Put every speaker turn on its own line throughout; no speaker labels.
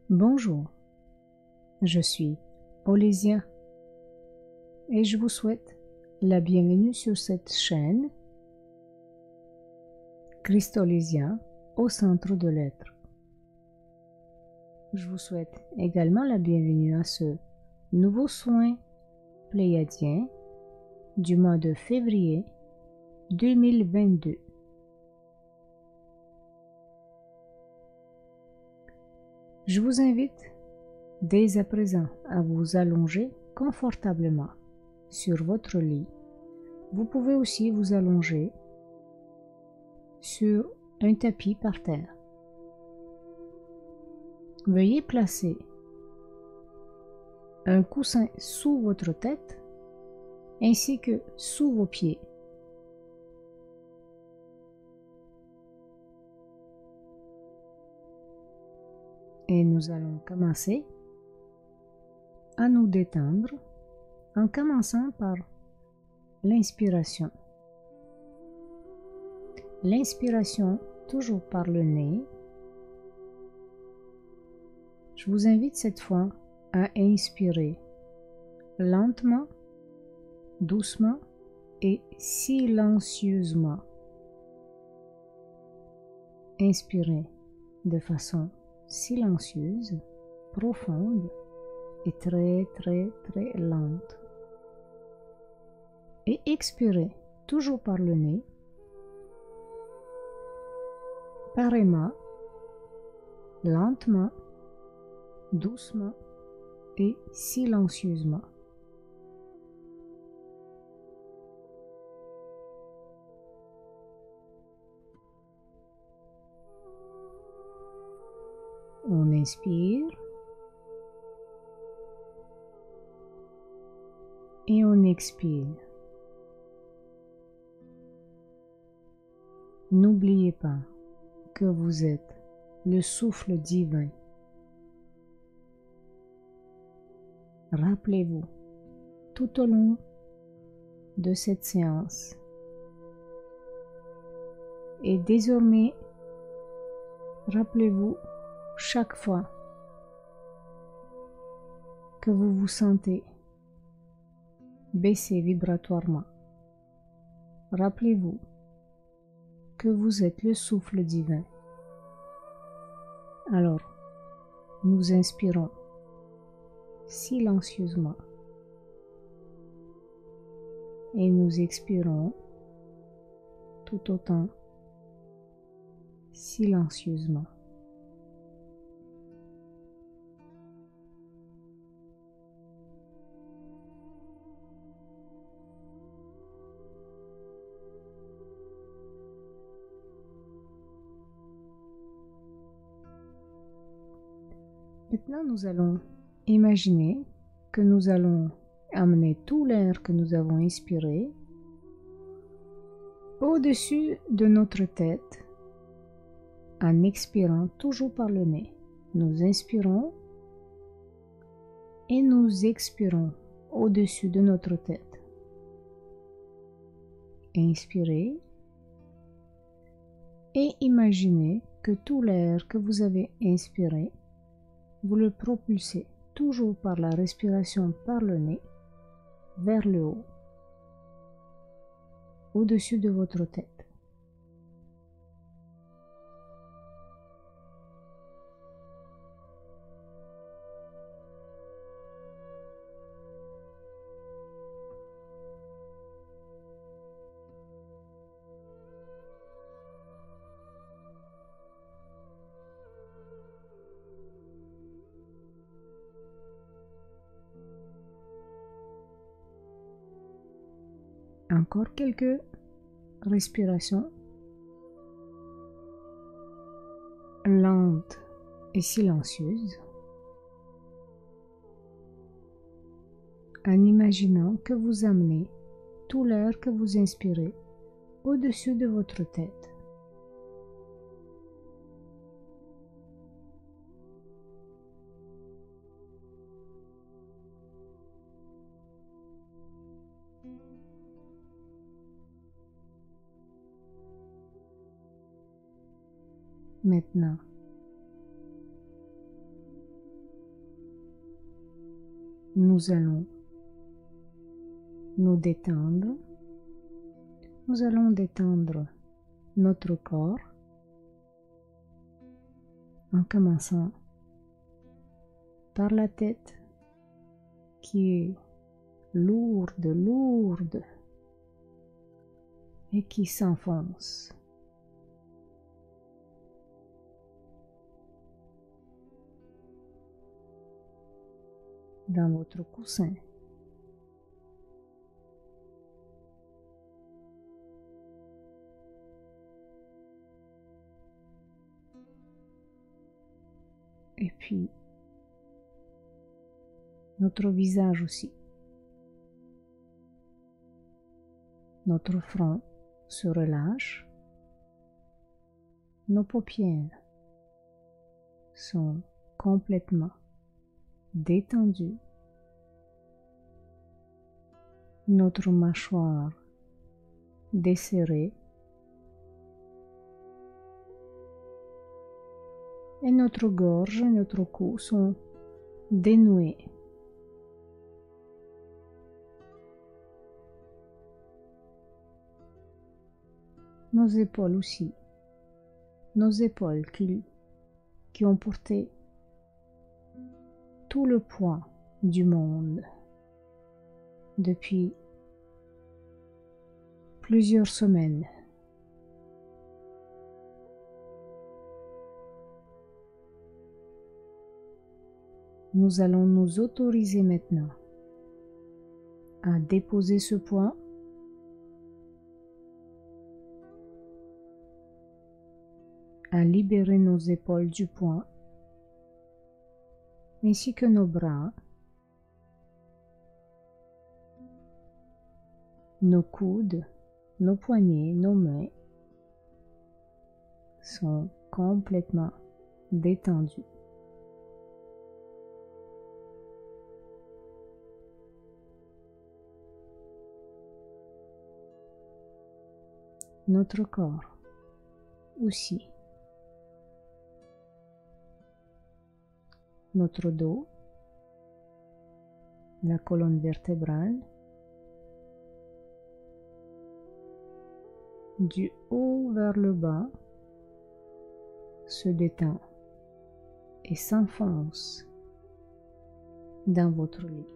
Bonjour, je suis Olésien et je vous souhaite la bienvenue sur cette chaîne Christ-Olésien au centre de l'être. Je vous souhaite également la bienvenue à ce nouveau soin pléiadien du mois de février 2022. Je vous invite dès à présent à vous allonger confortablement sur votre lit. Vous pouvez aussi vous allonger sur un tapis par terre. Veuillez placer un coussin sous votre tête ainsi que sous vos pieds. Et nous allons commencer à nous détendre en commençant par l'inspiration. L'inspiration toujours par le nez. Je vous invite cette fois à inspirer lentement, doucement et silencieusement. Inspirez de façon silencieuse, profonde et très lente. Et expirez toujours par le nez, pareillement, lentement, doucement et silencieusement. On inspire et on expire. N'oubliez pas que vous êtes le souffle divin. Rappelez-vous tout au long de cette séance. Et désormais, rappelez-vous chaque fois que vous vous sentez baisser vibratoirement. Rappelez-vous que vous êtes le souffle divin. Alors, nous inspirons silencieusement et nous expirons tout autant silencieusement. Maintenant, nous allons imaginer que nous allons amener tout l'air que nous avons inspiré au-dessus de notre tête en expirant toujours par le nez. Nous inspirons et nous expirons au-dessus de notre tête. Inspirez et imaginez que tout l'air que vous avez inspiré, vous le propulsez toujours par la respiration par le nez vers le haut, au-dessus de votre tête. Encore quelques respirations lentes et silencieuses en imaginant que vous amenez tout l'air que vous inspirez au-dessus de votre tête. Maintenant, nous allons nous détendre. Nous allons détendre notre corps en commençant par la tête qui est lourde et qui s'enfonce. Dans votre coussin. Et puis, notre visage aussi. Notre front se relâche. Nos paupières sont complètement détendues. Notre mâchoire desserrée. Et notre gorge et notre cou sont dénoués. Nos épaules aussi. Nos épaules qui ont porté tout le poids du monde depuis plusieurs semaines. Nous allons nous autoriser maintenant à déposer ce poids à libérer nos épaules du poids ainsi que nos bras, nos coudes, nos poignets, nos mains sont complètement détendus. Notre corps aussi. Notre dos, la colonne vertébrale, du haut vers le bas, se détend et s'enfonce dans votre lit.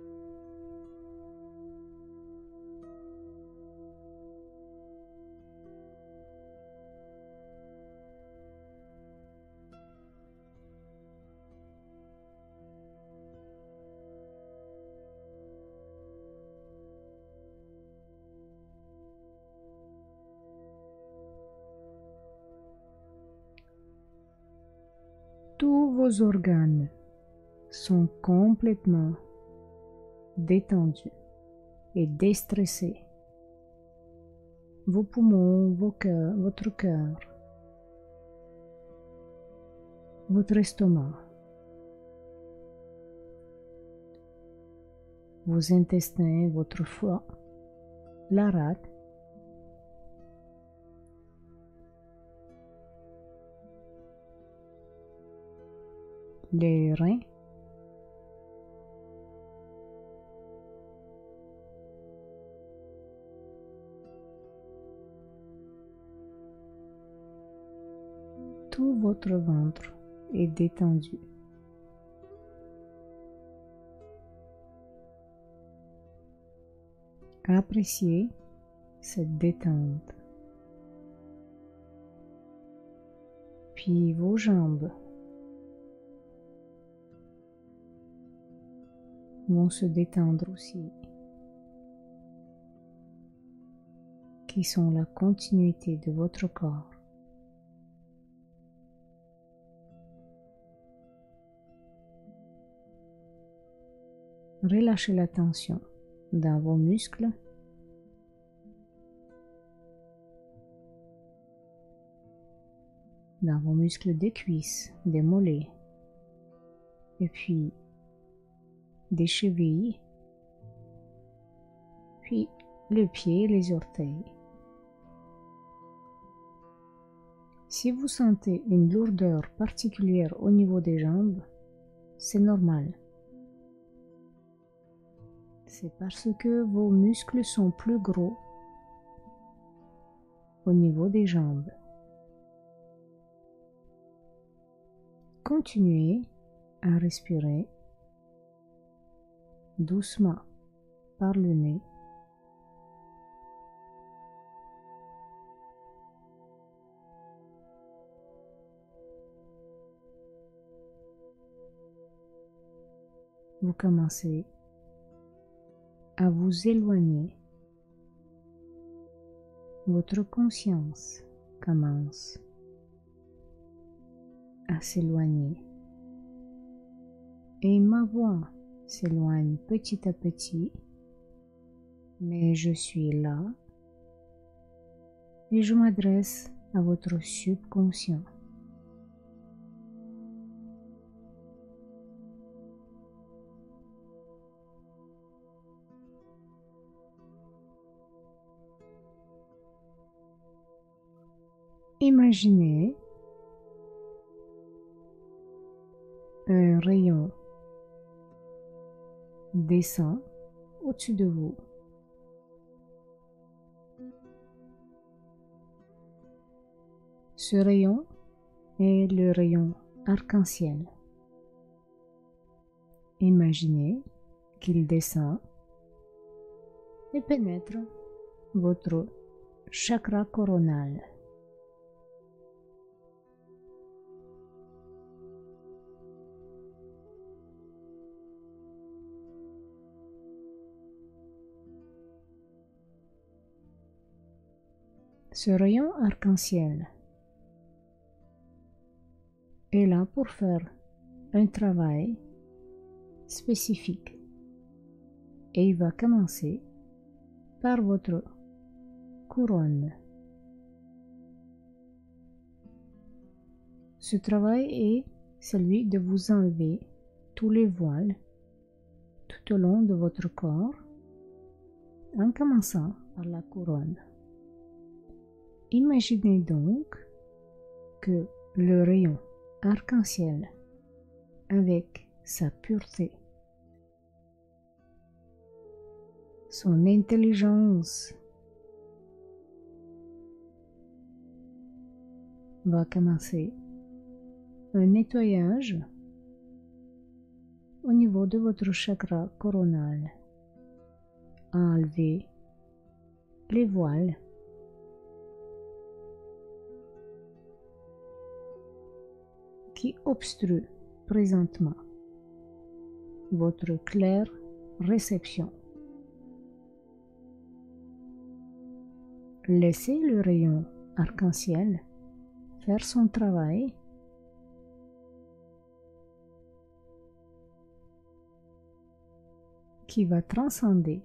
Tous vos organes sont complètement détendus et déstressés. Vos poumons, votre cœur, votre estomac, vos intestins, votre foie, la rate, les reins, tout votre ventre est détendu. Appréciez cette détente. Puis vos jambes vont se détendre aussi, qui sont la continuité de votre corps. Relâchez la tension dans vos muscles, des cuisses, des mollets, et puis des chevilles, puis les pieds et les orteils. Si vous sentez une lourdeur particulière au niveau des jambes, c'est normal. C'est parce que vos muscles sont plus gros au niveau des jambes. Continuez à respirer doucement par le nez. Vous commencez à vous éloigner. Votre conscience commence à s'éloigner. Et ma voix s'éloigne petit à petit, mais je suis là et je m'adresse à votre subconscient. Imaginez un rayon descend au-dessus de vous. Ce rayon est le rayon arc-en-ciel. Imaginez qu'il descend et pénètre votre chakra coronal. Ce rayon arc-en-ciel est là pour faire un travail spécifique et il va commencer par votre couronne. Ce travail est celui de vous enlever tous les voiles tout au long de votre corps en commençant par la couronne. Imaginez donc que le rayon arc-en-ciel, avec sa pureté, son intelligence, va commencer un nettoyage au niveau de votre chakra coronal. Enlevez les voiles qui obstrue présentement votre claire réception. Laissez le rayon arc-en-ciel faire son travail qui va transcender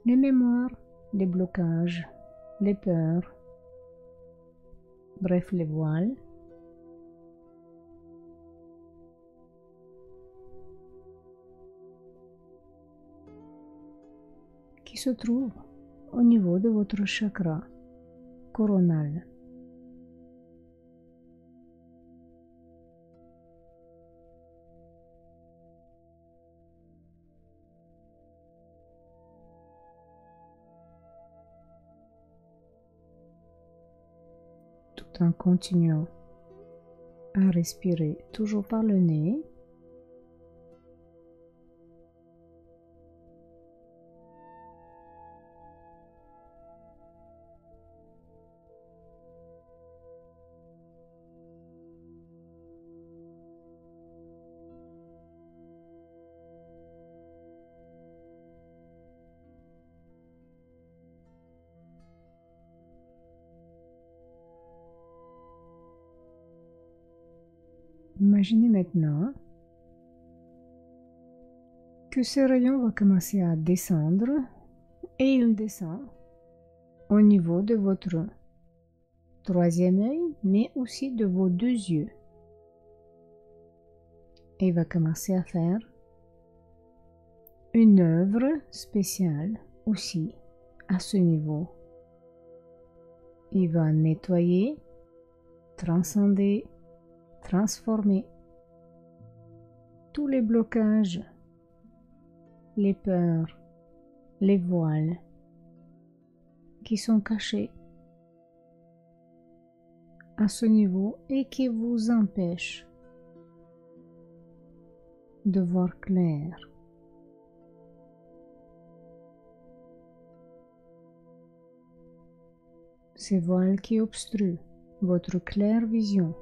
les mémoires, les blocages, les peurs, bref les voiles, qui se trouvent au niveau de votre chakra coronal. Tout en continuant à respirer toujours par le nez. Imaginez maintenant que ce rayon va commencer à descendre et il descend au niveau de votre troisième œil, mais aussi de vos deux yeux. Et il va commencer à faire une œuvre spéciale aussi à ce niveau. Il va nettoyer, transcender, transformer tous les blocages, les peurs, les voiles qui sont cachés à ce niveau et qui vous empêchent de voir clair. Ces voiles qui obstruent votre claire vision,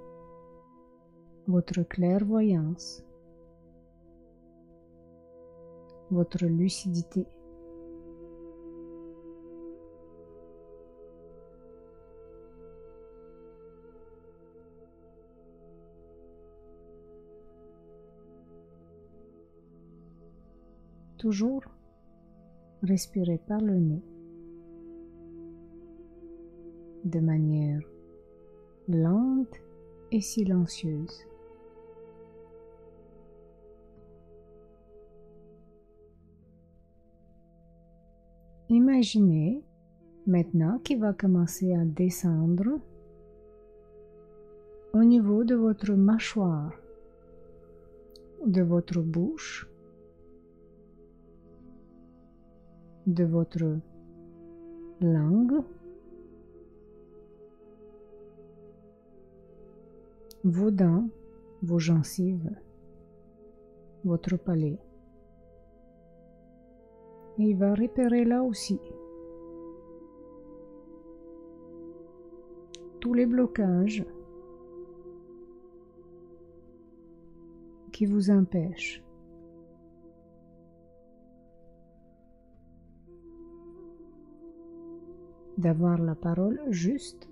votre clairvoyance, votre lucidité. Toujours respirez par le nez de manière lente et silencieuse. Imaginez maintenant qu'il va commencer à descendre au niveau de votre mâchoire, de votre bouche, de votre langue, vos dents, vos gencives, votre palais. Et il va repérer là aussi tous les blocages qui vous empêchent d'avoir la parole juste,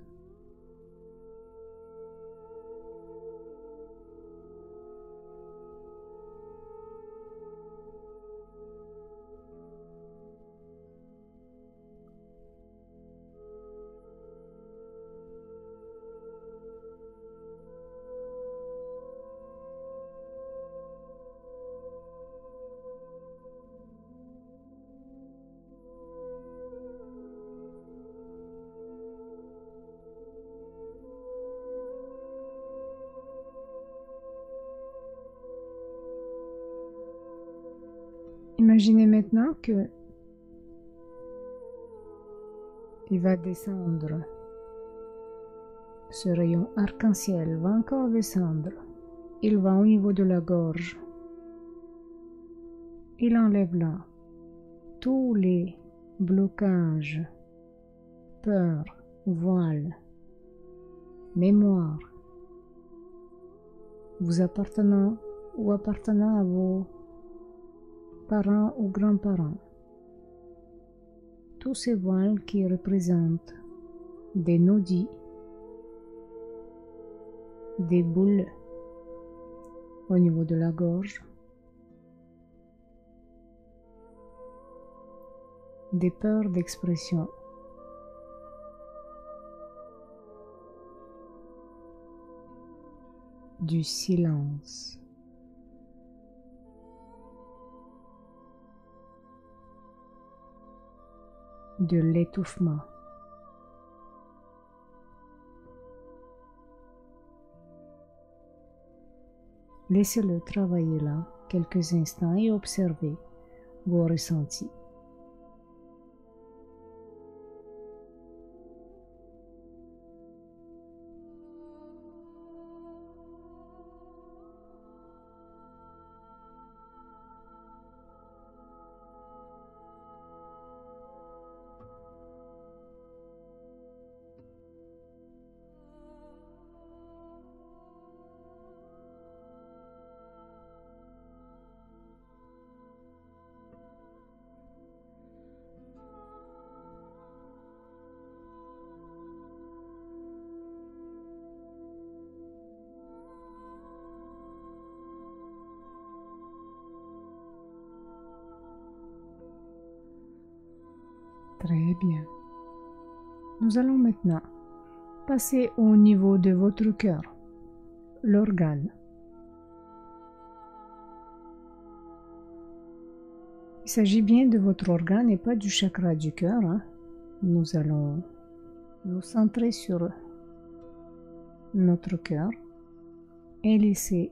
imaginez maintenant que il va descendre. Ce rayon arc-en-ciel va encore descendre. Il va au niveau de la gorge. Il enlève là tous les blocages, peurs, voiles, mémoires, vous appartenant ou appartenant à vos parents ou grands-parents. Tous ces voiles qui représentent des nodis, des boules au niveau de la gorge, des peurs d'expression, du silence. De l'étouffement. Laissez-le travailler là quelques instants et observez vos ressentis. Très bien. Nous allons maintenant passer au niveau de votre cœur, l'organe. Il s'agit bien de votre organe et pas du chakra du cœur. Nous allons nous centrer sur notre cœur et laisser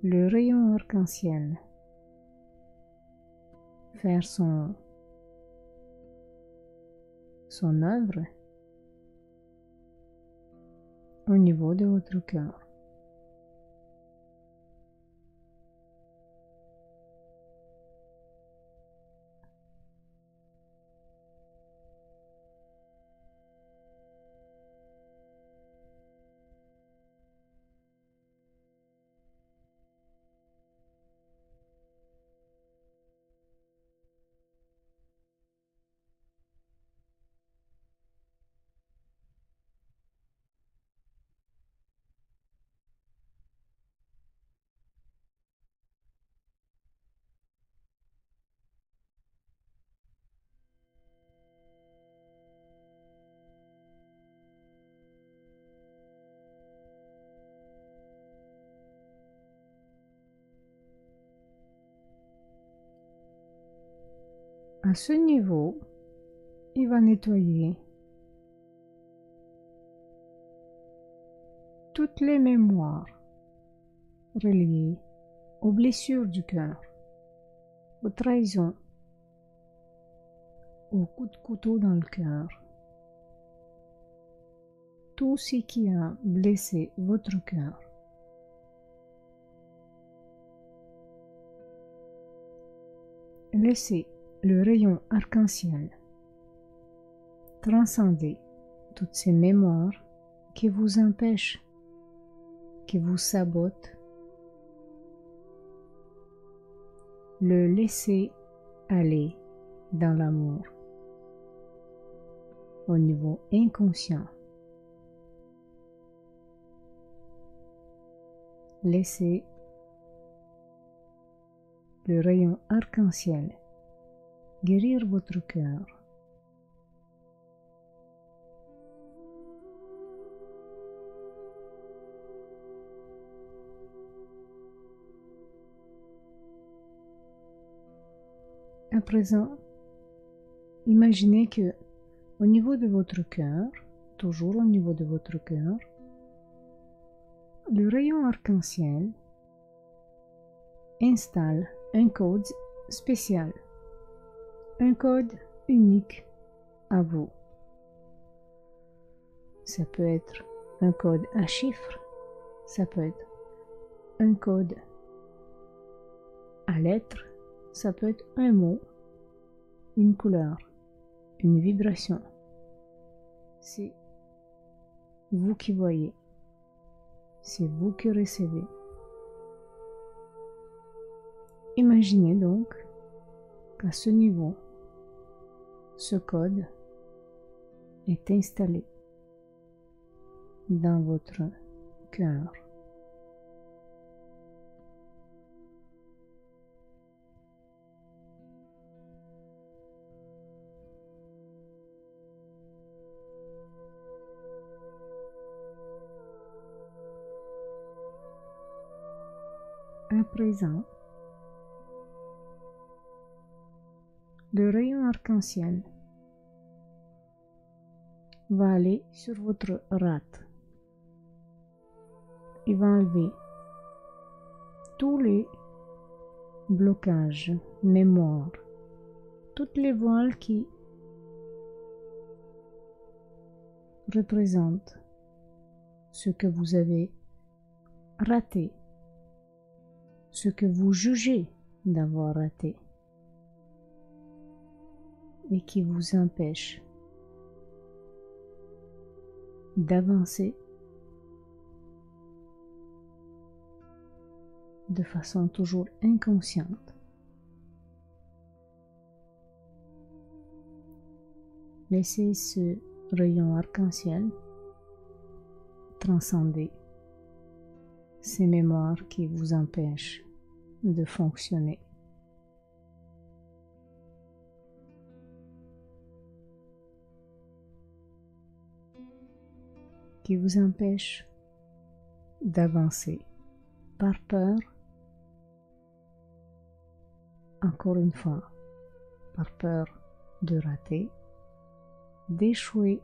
le rayon arc-en-ciel faire son œuvre au niveau de votre cœur. À ce niveau, il va nettoyer toutes les mémoires reliées aux blessures du cœur, aux trahisons, aux coups de couteau dans le cœur. Tout ce qui a blessé votre cœur. Laissez le rayon arc-en-ciel transcender toutes ces mémoires qui vous empêchent, qui vous sabotent. Le laisser aller dans l'amour au niveau inconscient. Laissez le rayon arc-en-ciel guérir votre cœur. À présent, imaginez que au niveau de votre cœur, toujours au niveau de votre cœur, le rayon arc-en-ciel installe un code spécial, un code unique à vous. Ça peut être un code à chiffres, ça peut être un code à lettres, ça peut être un mot, une couleur, une vibration. C'est vous qui voyez, c'est vous qui recevez. Imaginez donc qu'à ce niveau, ce code est installé dans votre cœur. À présent, le rayon arc-en-ciel va aller sur votre rate. Il va enlever tous les blocages, mémoires, toutes les voiles qui représentent ce que vous avez raté, ce que vous jugez d'avoir raté et qui vous empêche d'avancer de façon toujours inconsciente. Laissez ce rayon arc-en-ciel transcender ces mémoires qui vous empêchent de fonctionner. Qui vous empêchent d'avancer par peur, encore une fois, par peur de rater, d'échouer,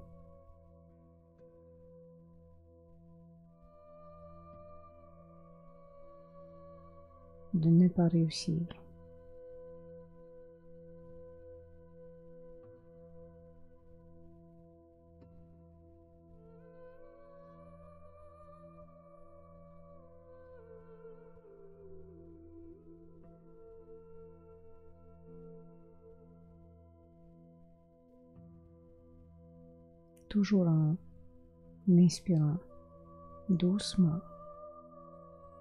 de ne pas réussir. Toujours en inspirant doucement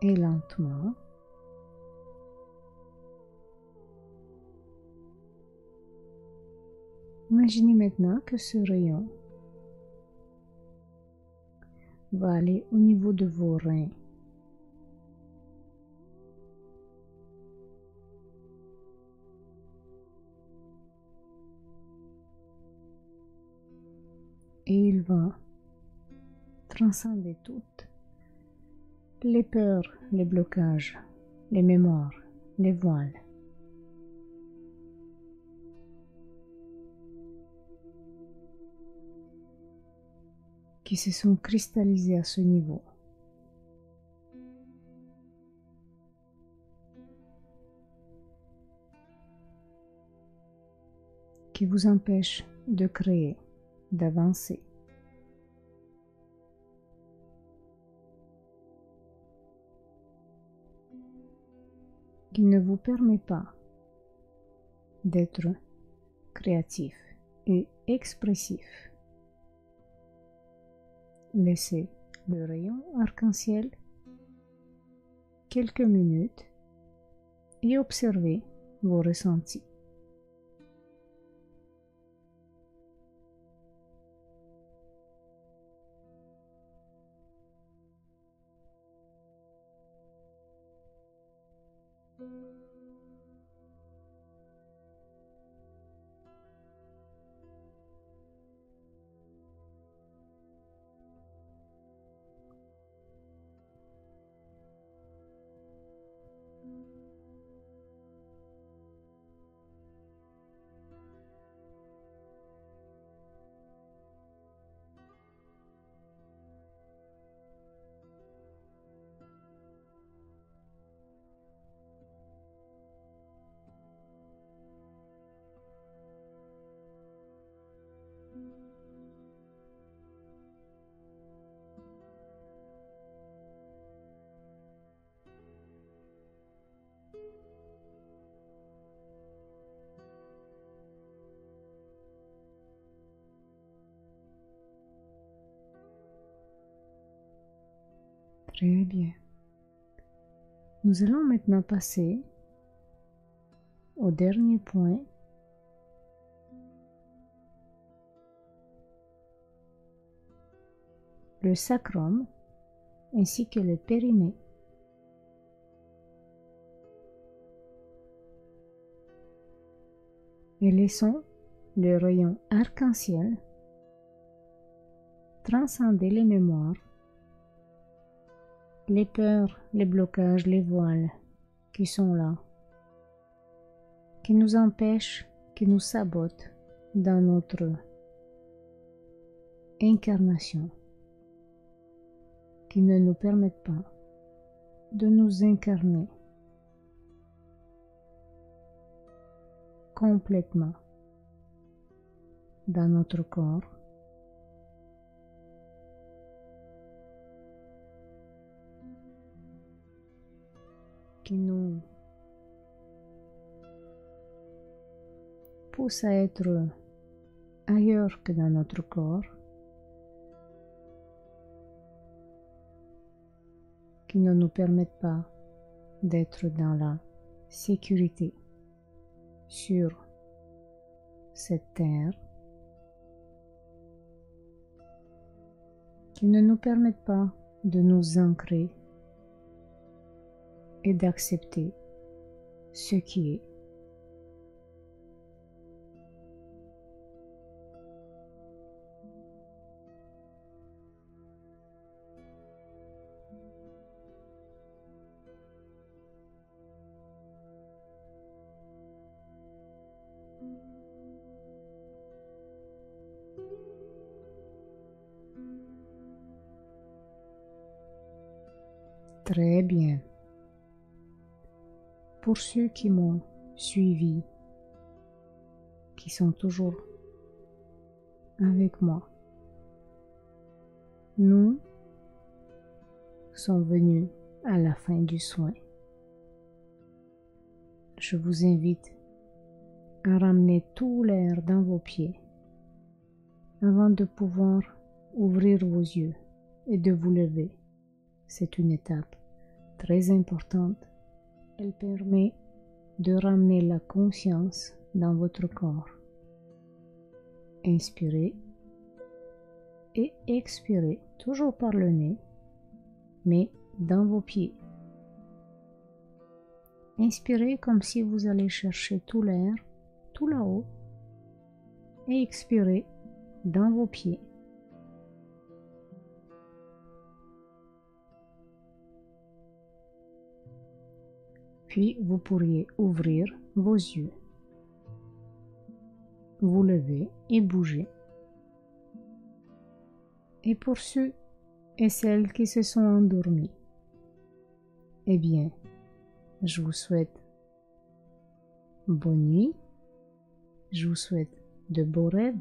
et lentement. Imaginez maintenant que ce rayon va aller au niveau de vos reins. Et il va transcender toutes les peurs, les blocages, les mémoires, les voiles. Qui se sont cristallisés à ce niveau. Qui vous empêchent de créer, d'avancer. Qui ne vous permet pas d'être créatif et expressif. Laissez le rayon arc-en-ciel quelques minutes et observez vos ressentis. Très bien. Nous allons maintenant passer au dernier point. Le sacrum ainsi que le périnée. Et laissons le rayon arc-en-ciel transcender les mémoires, les peurs, les blocages, les voiles qui sont là, qui nous empêchent, qui nous sabotent dans notre incarnation, qui ne nous permettent pas de nous incarner complètement dans notre corps, qui nous poussent à être ailleurs que dans notre corps, qui ne nous permettent pas d'être dans la sécurité sur cette terre, qui ne nous permettent pas de nous ancrer et d'accepter ce qui est. Très bien. pour ceux qui m'ont suivi, qui sont toujours avec moi. Nous sommes venus à la fin du soin. Je vous invite à ramener tout l'air dans vos pieds avant de pouvoir ouvrir vos yeux et de vous lever. C'est une étape très importante. Elle permet de ramener la conscience dans votre corps. Inspirez et expirez, toujours par le nez, mais dans vos pieds. Inspirez comme si vous allez chercher tout l'air, tout là-haut, et expirez dans vos pieds. Puis vous pourriez ouvrir vos yeux, vous lever et bouger. Et pour ceux et celles qui se sont endormis, eh bien, je vous souhaite bonne nuit, je vous souhaite de beaux rêves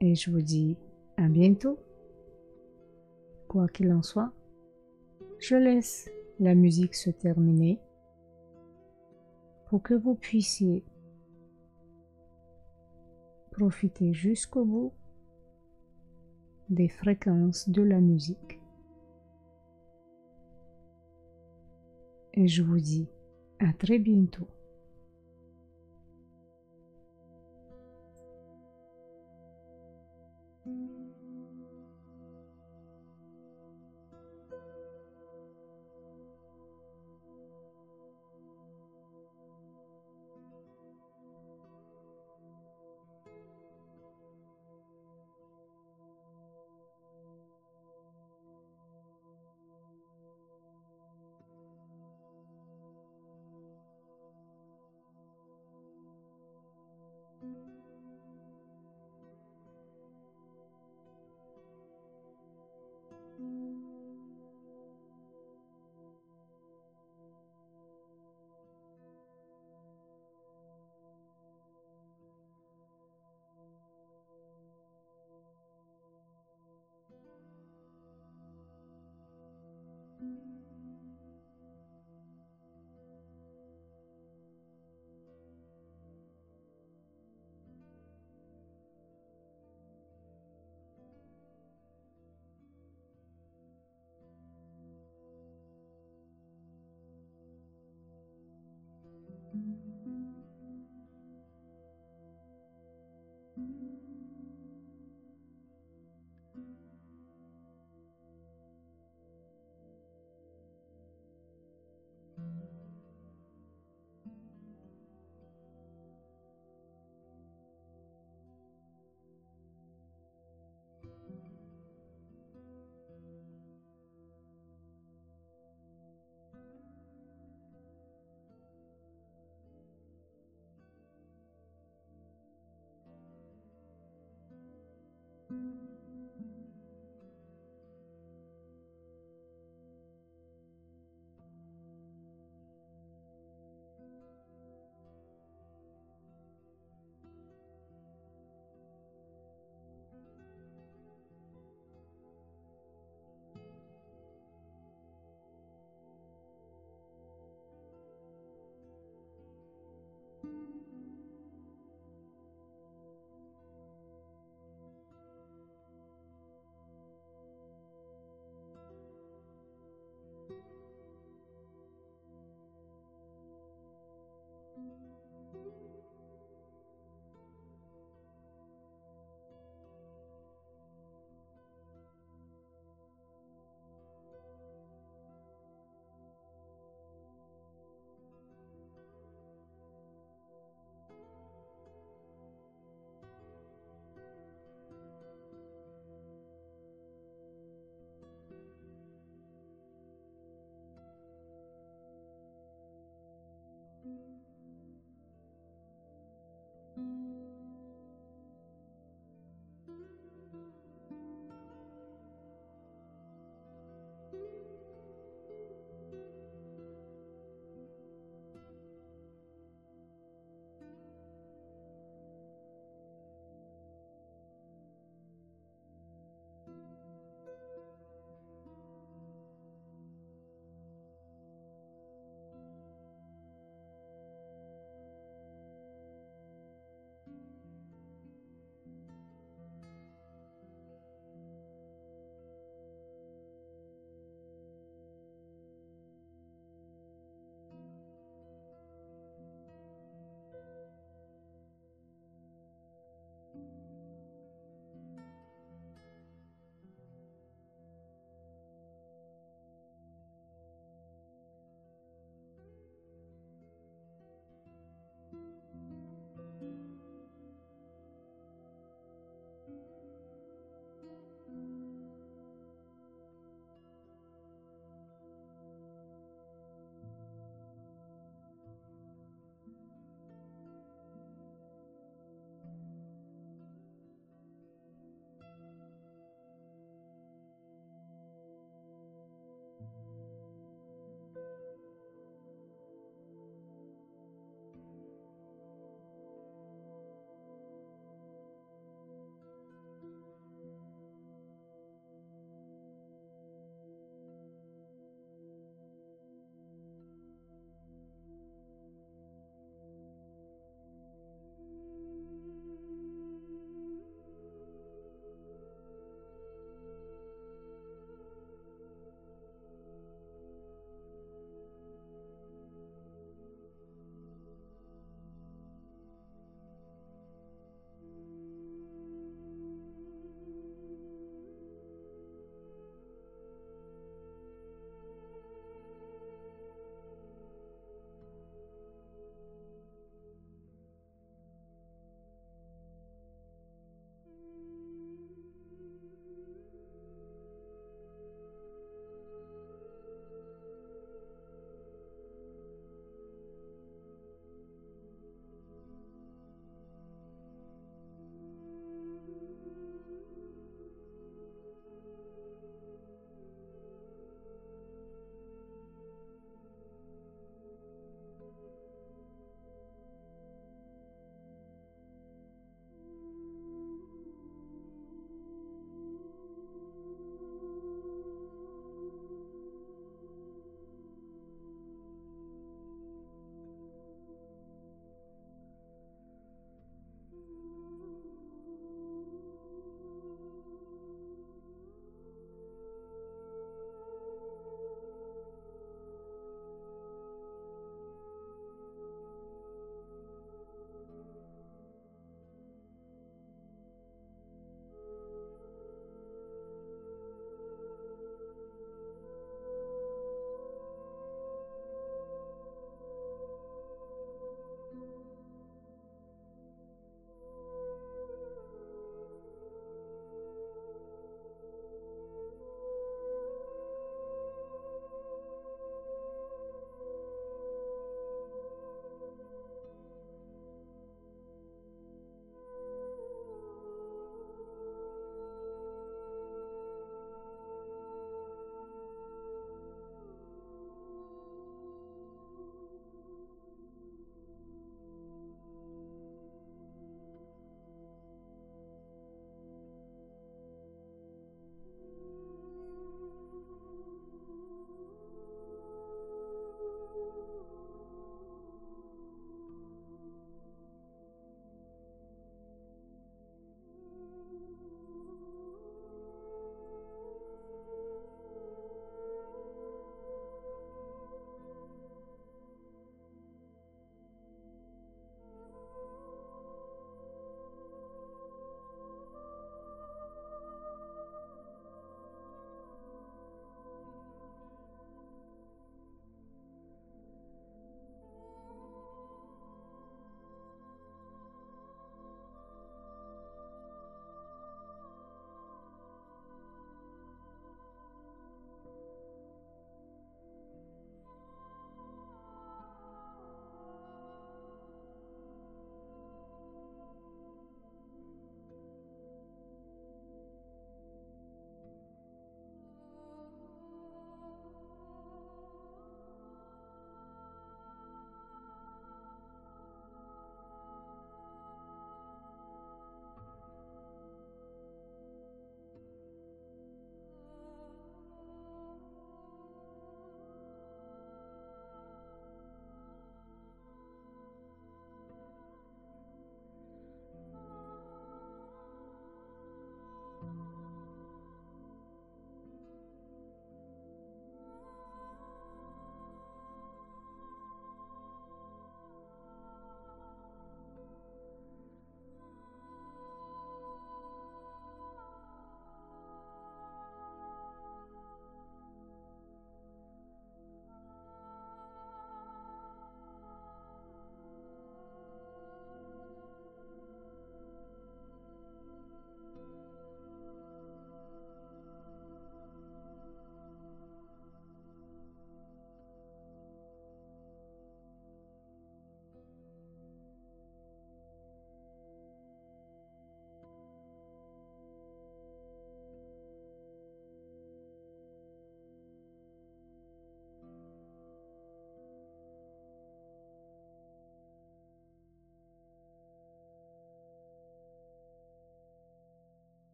et je vous dis à bientôt. Quoi qu'il en soit, je laisse la musique se terminer pour que vous puissiez profiter jusqu'au bout des fréquences de la musique. Et je vous dis à très bientôt.